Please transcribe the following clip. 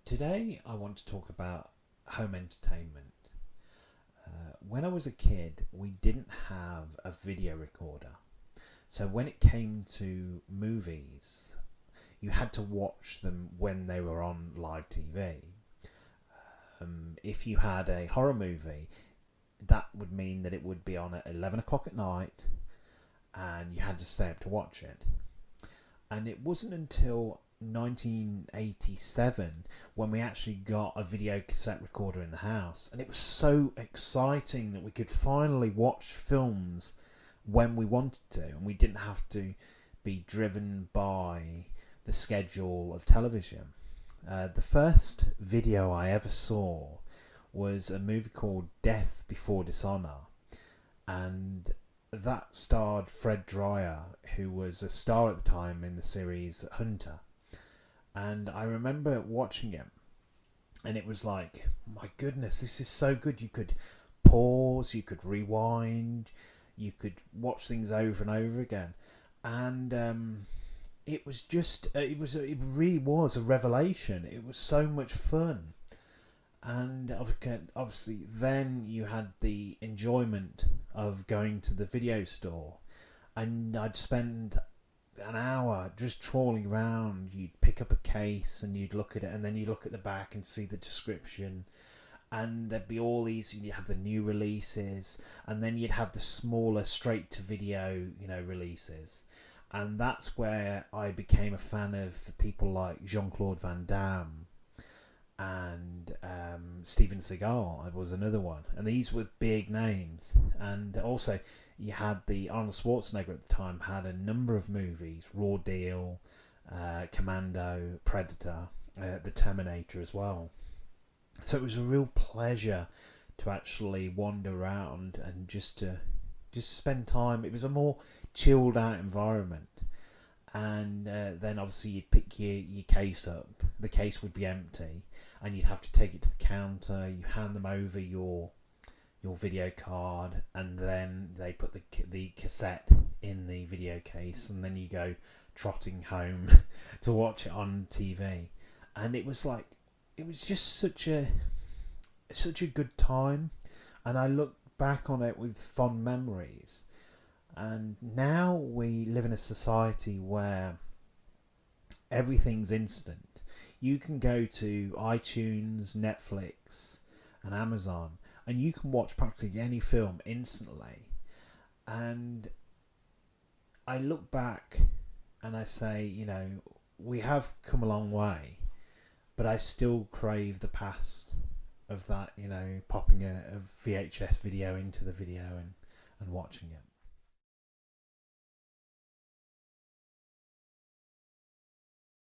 Today I want to talk about home entertainment. When I was a kid, we didn't have a video recorder. So when it came to movies, you had to watch them when they were on live TV. If you had a horror movie, that would mean that it would be on at 11 o'clock at night and you had to stay up to watch it. And it wasn't until 1987 when we actually got a video cassette recorder in the house, and it was so exciting that we could finally watch films when we wanted to, and we didn't have to be driven by the schedule of television. The first video I ever saw was a movie called Death Before Dishonor, and that starred Fred Dryer, who was a star at the time in the series Hunter. And I remember watching it, and it was like, my goodness, this is so good. You could pause, you could rewind, you could watch things over and over again. And it was just, it really was a revelation. It was so much fun. And obviously then you had the enjoyment of going to the video store, and I'd spend an hour just trawling around. You'd pick up a case and you'd look at it, and then you look at the back and see the description, and there'd be all these, you'd have the new releases, and then you'd have the smaller straight to video releases. And that's where I became a fan of people like Jean-Claude Van Damme, and Steven Seagal was another one, and these were big names. And also you had the Arnold Schwarzenegger at the time had a number of movies: Raw Deal, Commando, Predator, The Terminator as well. So it was a real pleasure to actually wander around and just spend time. It was a more chilled out environment. And then obviously you'd pick your case up. The case would be empty, and you'd have to take it to the counter. You hand them over your video card, and then they put the cassette in the video case, and then you go trotting home to watch it on TV. And it was just such a good time, and I look back on it with fond memories. And now we live in a society where everything's instant. You can go to iTunes, Netflix and Amazon, and you can watch practically any film instantly. And I look back and I say, we have come a long way, but I still crave the past of that, popping a VHS video into the video and watching it.